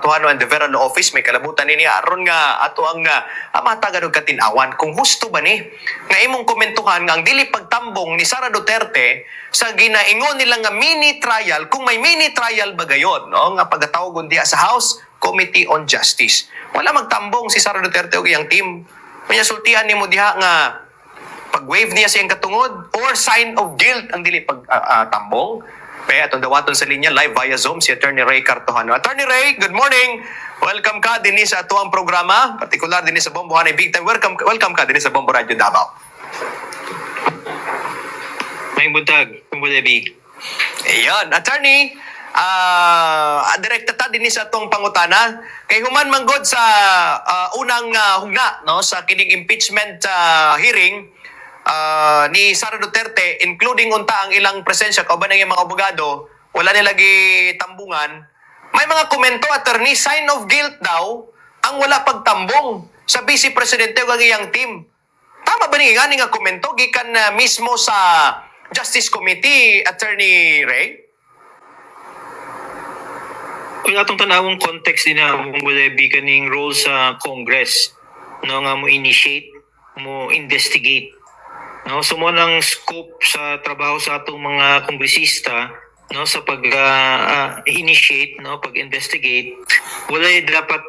tuhan and the Vera Law Office may kalabutan ni aron nga ato ang matagan og katinawan kung husto ba ni nga imong komentuhan nga ang dili pagtambong ni Sara Duterte sa ginaingon nila nga mini trial kung may mini trial ba gayon no nga pagatawgon diha sa House Committee on Justice. Wala magtambong si Sara Duterte og iyang team. Kanya sultihan nimo diha nga pag-wave niya sa iyang katungod or sign of guilt ang dili pagtambong. Kaya atong dawaton sa linya live via Zoom si Attorney Ray Cartojano. Attorney Ray, good morning. Welcome ka din sa atuang programa, partikular din sa Bombo Hanay Big Time. Welcome ka din sa Bombo Radio Davao. May buntag, Bombo Debbie. Ayan, Attorney, direkta ta din sa atong pangutana kay human manggod sa unang hugna no sa kining impeachment hearing ni Sara Duterte, including unta ang ilang presensya kauban ng mga abogado, wala nila tambungan. May mga komento, attorney, sign of guilt daw ang wala pagtambong sa Vice Presidente ug ang iyang team. Tama ba ni nga komento gikan mismo sa Justice Committee, Attorney Ray? Kung atong tanawong context din na kung bulebi kaning role sa Congress no nga mo initiate, mo investigate. No, so mo nang scope sa trabaho sa atong mga kongresista no sa pag-initiate no pag-investigate wala dapat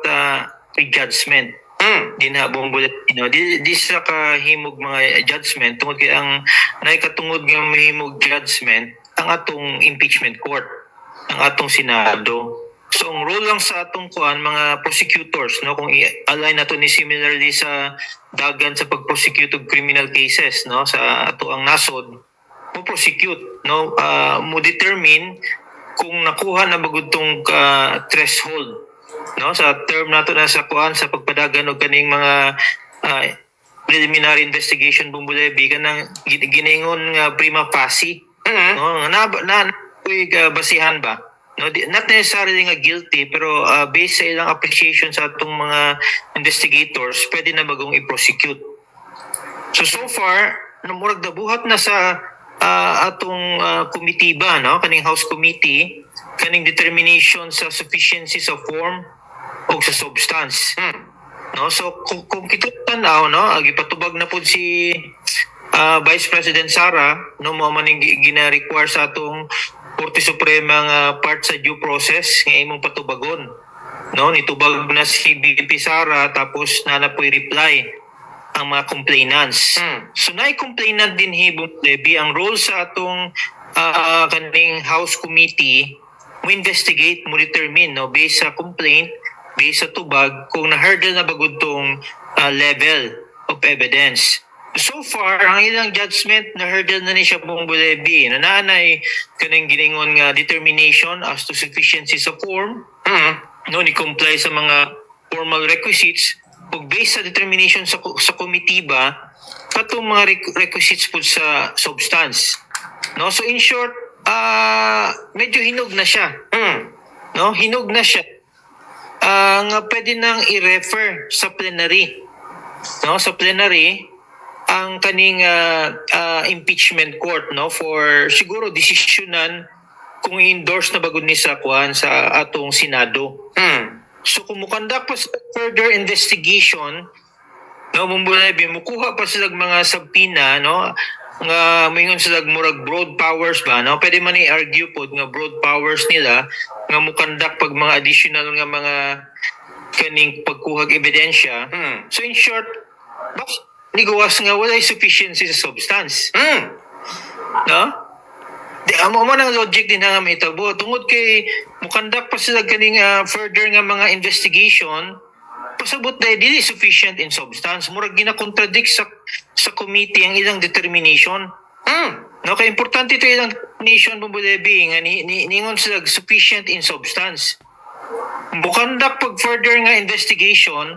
pre-judgment. Di na buong di sa kahimog mga judgment tungod kay ang naikatungod nga mahimog judgment ang atong impeachment court, ang atong Senado. So ang role lang sa atong mga prosecutors no kung i-align nato ni similarly sa dagan sa pag-prosecute og criminal cases no sa ato ang nasod mo prosecute no mo determine kung nakuha na bagud tong threshold no sa term nato na sa sa pagpadagan og kaning mga preliminary investigation bumbulebi kanang giningon nga prima facie no na basihan ba. No, not necessarily nga guilty pero based sa ilang appreciation sa atong mga investigators, pwede na bagong i-prosecute. So far, murag dabuhat na sa atong committee ba, no? Kaning House Committee, kaning determination sa sufficiency sa form o sa substance. No, so kung kita tanaw, no, gipatubag na pud si Vice President Sara, no, mo man gina-require sa atong Korte Suprema nga part sa due process nga imong patubagon. No, nitubag na si VP Sara tapos nanapoy reply ang mga complainants. So complainant din Debbie ang role sa atong kaning House Committee mo investigate, mo determine no based sa complaint, based sa tubag kung na-hurdle na bagud tong level of evidence. So far, ang ilang judgment na hurdle na ni siya buong bulebi. Nananay kanang giningon nga determination as to sufficiency sa form. No, ni comply sa mga formal requisites. Ug based sa determination sa committee ba, katong mga requisites po sa substance. No, so in short, medyo hinog na siya. No, hinog na siya. Nga pwede nang i-refer sa plenary. No, sa plenary ang kaning impeachment court no for siguro desisyonan kung i-endorse na bagud ni sa sa atong Senado. So kung mukandak pa sa further investigation no mukuha pa sila mga subpoena no nga mingon sila murag broad powers ba no pwede man i-argue pod nga broad powers nila nga mukandak pag mga additional nga mga kaning pagkuhag ebidensya. So in short, nigawas nga wala sufficiency sa substance. No? Di amo man ang logic din nga mahitabo tungod kay mukandak pa sila kaning further nga mga investigation pasabot na dili sufficient in substance murag gina-contradict sa committee ang ilang determination. No kay importante ito ilang determination bumbulebi nga ningon sila sufficient in substance. Mukandak pag further nga investigation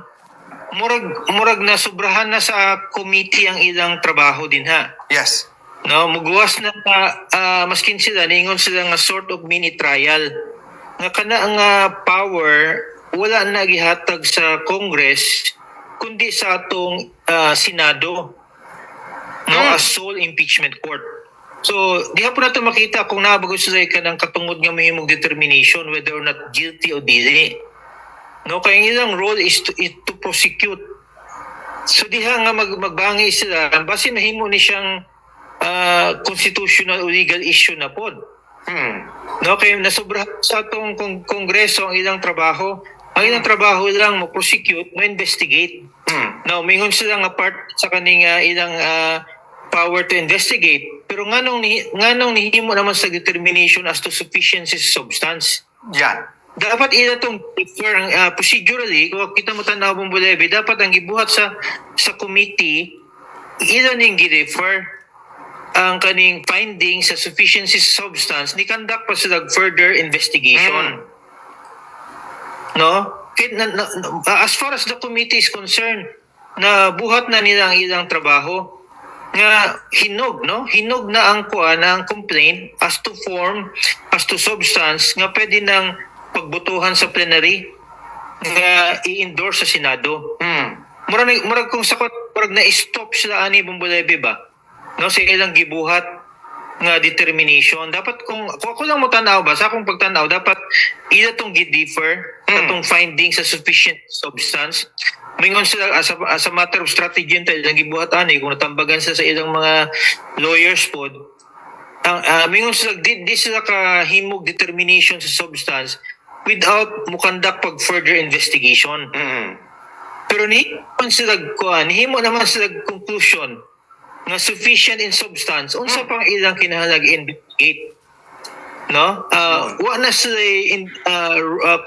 murag na sobrahan na sa committee ang ilang trabaho din ha. Yes. No, muguwas na maskin sila ningon sila nga sort of mini trial. Nga kana nga power wala na gihatag sa Congress kundi sa atong Senado. No, as sole impeachment court. So, diha po nato makita kung nabago sila kanang katungod nga mahimong determination whether or not guilty o dili. No, kaya ang ilang role is to prosecute. So diha nga magbangi sila base nahimo ni siyang constitutional o legal issue na pod. No, kaya nasobra sa atong kongreso ang ilang trabaho. Ang ilang trabaho lang mo prosecute, mo investigate. Now, mingon sila nga part sa kaning ilang power to investigate, pero nganong nihimo naman sa determination as to sufficiency of substance. Yan. Dapat ila tong differ procedurally, kung kita mo tanaw mong bulebe, dapat ang gibuhat sa committee, ila ning gi-refer ang kaning findings sa sufficiency of substance, ni conduct pa sila further investigation. No? As far as the committee is concerned, na buhat na nila ang ilang trabaho, nga hinog na ang ang complaint as to form, as to substance, nga pwede nang pagbutuhan sa plenary, nga i-endorse sa Senado. Murag kung sakot, murag na-stop sila ani Bumbolebe ba? No, sa ilang gibuhat nga determination. Dapat kung ako lang mo tanaw ba, sa akong pagtanaw, dapat ila tong gi-differ atong findings sa sufficient substance. Mingon sila as a matter of strategy tayo lang gibuhat ani kung natambagan sa ilang mga lawyers pod. Mingon sila di sila ka himog determination sa substance without mo conduct pag further investigation. Pero himo naman sila conclusion nga sufficient in substance unsa pang ilang kinahanglan investigate, no, wa na sila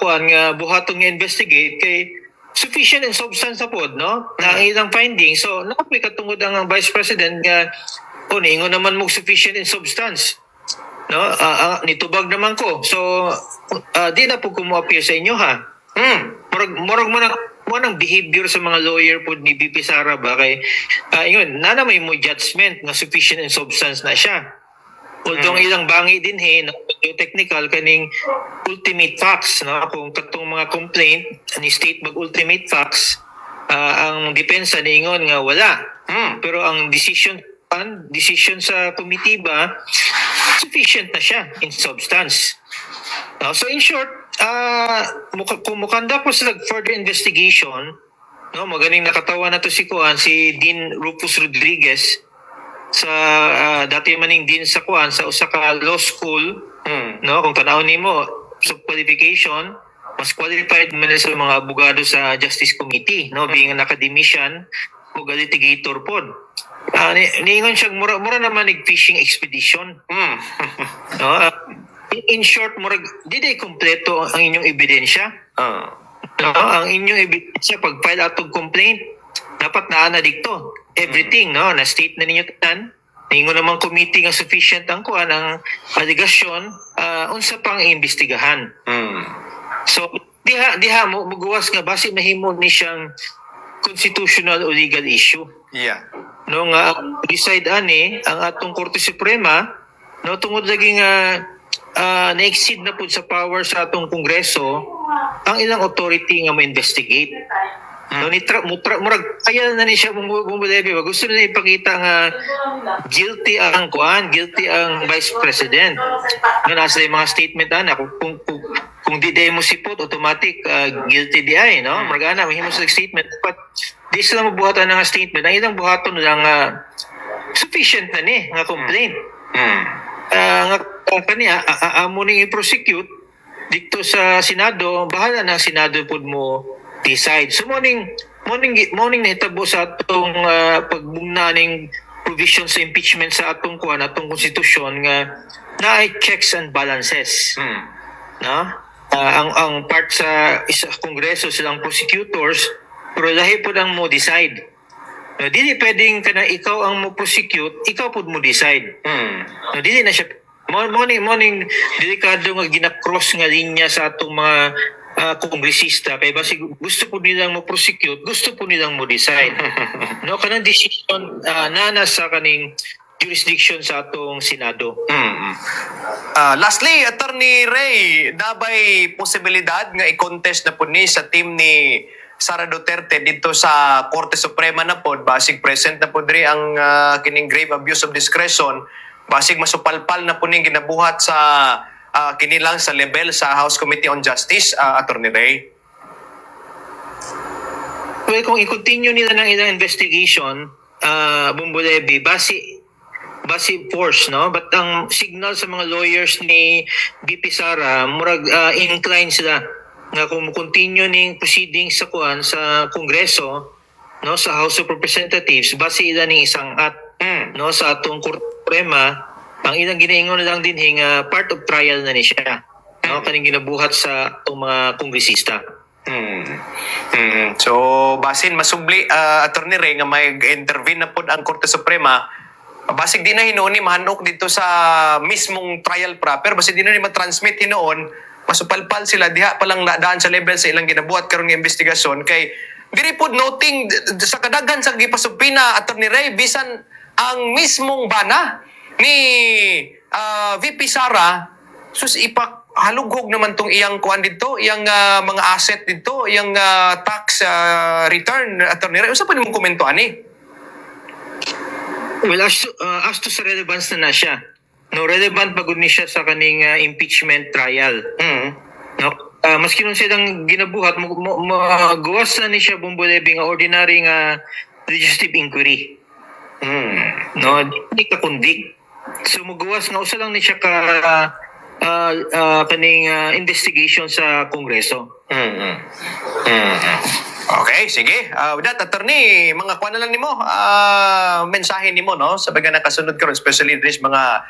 nga buhaton nga investigate kay sufficient in substance na pod, no, na ang ilang findings. So naapay katungod ang Vice President nga ingon naman mo sufficient in substance, no, nitubag naman ko, so di na po kumo-appear sa inyo ha. Murag mo nang behavior sa mga lawyer po ni BP Sara ba kay ingon na may mo judgment nga sufficient in substance na siya. Although ang ilang bangi din no, technical kaning ultimate facts, no, kung katong mga complaint ni state mag ultimate facts, ang depensa niingon nga wala. Pero ang decision sa committee ba sufficient na siya in substance. So in short, kung mukanda po sila further investigation, no, magaling nakatawan na to si Dean Rufus Rodriguez sa dati maning Dean sa sa usa ka law school, no, kung tanaw nimo sa qualification, mas qualified man sa mga abogado sa Justice Committee, no, being an academician o litigator pod. Niingon siya mura naman fishing expedition. No, in short, murag di kompleto ang inyong ebidensya. No, ang inyong ebidensya pag file atong complaint dapat naa dikto everything, no, na state na ninyo tanan. Ningon naman committee nga sufficient ang ang allegation, unsa pang iimbestigahan. So diha mo muguwas nga base mahimo ni siyang constitutional o legal issue. Yeah. No, nga decide ani ang atong Korte Suprema, no, tungod lagi nga na-exceed na po sa power sa atong Kongreso ang ilang authority nga ma-investigate. No, murag kaya na ni siya bumulebe ba, gusto nila ipakita nga guilty ang Vice President. Nga nasa yung mga statement kung di mo sipot automatic guilty di ay, no, murag ana mahimo sa statement, but di sila mabuhatan nga statement, ang ilang buhaton lang sufficient na ni nga complaint. Nga amo ning i-prosecute dito sa Senado, bahala na Senado pud mo decide. So morning nahitabo sa atong pagbugna ning provision sa impeachment sa atong atong konstitusyon nga naay checks and balances. No? Ang part sa Kongreso silang prosecutors, pero lahi po ang mo decide. Dili pwedeng ikaw ang mo prosecute, ikaw po mo decide. Dili na siya morning delikado nga gina-cross nga linya sa atong mga kongresista kay basi gusto po nilang mo prosecute, gusto po nilang mo decide. No, kanang decision na sa kaning jurisdiction sa atong Senado. Lastly, Attorney Ray, dabay posibilidad nga i-contest na po ni sa team ni Sara Duterte dito sa Korte Suprema na po, basig present na po diri ang kining grave abuse of discretion, basig masupalpal na po ning ginabuhat sa kinilang sa level sa House Committee on Justice, Attorney Ray. Well, kung i-continue nila ng ilang investigation, Bumbulebi, base force, no? But ang signal sa mga lawyers ni BP Sara, murag inclined sila nga kung continue ning proceedings sa sa Kongreso, no, sa House of Representatives, base ila ning isang no, sa atong Korte Suprema, ang ilang ginaingon na lang din part of trial na ni siya, no, kaning ginabuhat sa atong mga kongresista. So, basin masubli, Attorney Ray, nga may intervene na po ang Korte Suprema, basig di na hinuon ni mahanok dito sa mismong trial proper, basig di na ni matransmit hinuon, masupalpal sila, diha palang daan sa level sa ilang ginabuhat karon nga investigasyon, kay diri po noting sa kadaghan sa gipasupina, Attorney Ray, bisan ang mismong bana ni VP Sara, sus halugog naman tong iyang kuan dito, iyang mga asset dito, iyang tax return, Attorney Ray. Usa pa nimong komento ani? Well, as to sa relevance na siya. No, relevant pagod ni siya sa kaning impeachment trial. No, maski nun silang ginabuhat, magawas na ni siya Bumbulebi nga ordinary nga legislative inquiry. No, di ka kundig. So magawas nga usa lang ni siya ka kaning investigation sa Kongreso. Okay, sige. With that, Attorney, mga kuha na lang nimo, mensahe nimo, no? Sa baga nakasunod karon, especially this mga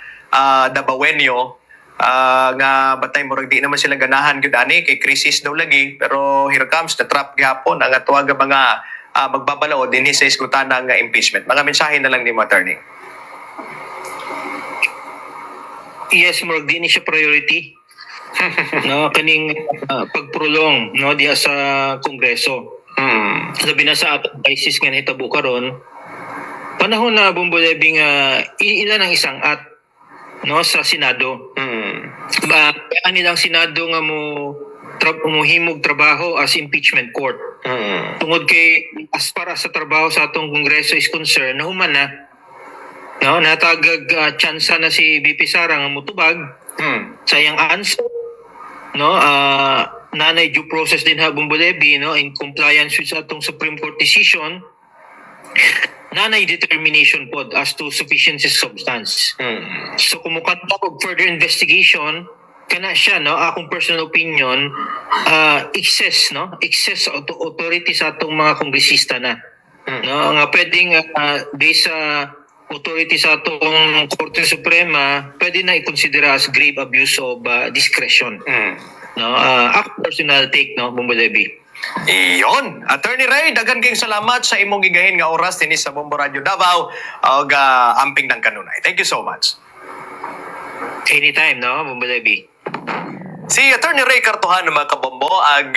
Dabawenyo, nga batay murag di naman sila ganahan gyud ani kay krisis daw lagi, pero here comes the trap gihapon ang atuwag nga mga magbabalao dinhi sa iskutana nga impeachment. Mga mensahe na lang nimo, Attorney. Yes, murag di ni siya priority. No, kaning pagprolong, no, diha sa Kongreso. Labi na sa atong crisis nga nahitabo karon, panahon na Bumbulebi nga ilan ang isang no, sa Senado. Ang nilang Senado nga mo himog trabaho as impeachment court. Tungod kay as para sa trabaho sa atong Kongreso is concerned, nahuman na, no, natagag tsansa na si BP Sara nga mutubag sa iyang answer, no, nanay due process din ha Bumbulebi, no, in compliance with atong Supreme Court decision, nanay determination pod as to sufficiency of substance. So kung mukanta og further investigation kana siya, no, akong personal opinion, excess authority sa atong mga kongresista na, no, nga pwedeng based sa authority sa atong Korte Suprema, pwede na i-consider as grave abuse of discretion. No, ako personal take, no, Bumbulebi. Iyon, Attorney Ray, daghan kayong salamat sa imong gigahin nga oras dinhi sa Bombo Radio Davao og amping ng kanunay. Thank you so much. Anytime, no, Bumbulebi. Si Attorney Ray Cartojano, mga kabombo, ag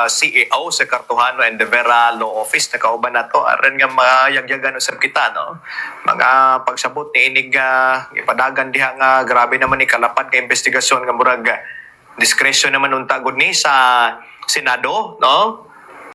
CEO sa Cartojano and De Vera Law Office, nakauban na to, aran nga mayagyagan usab kita, no? Mga pagsabot ni inig ipadagan diha nga grabe naman ni kalapad ka investigasyon nga murag diskresyon naman untagod ni sa Senado, no?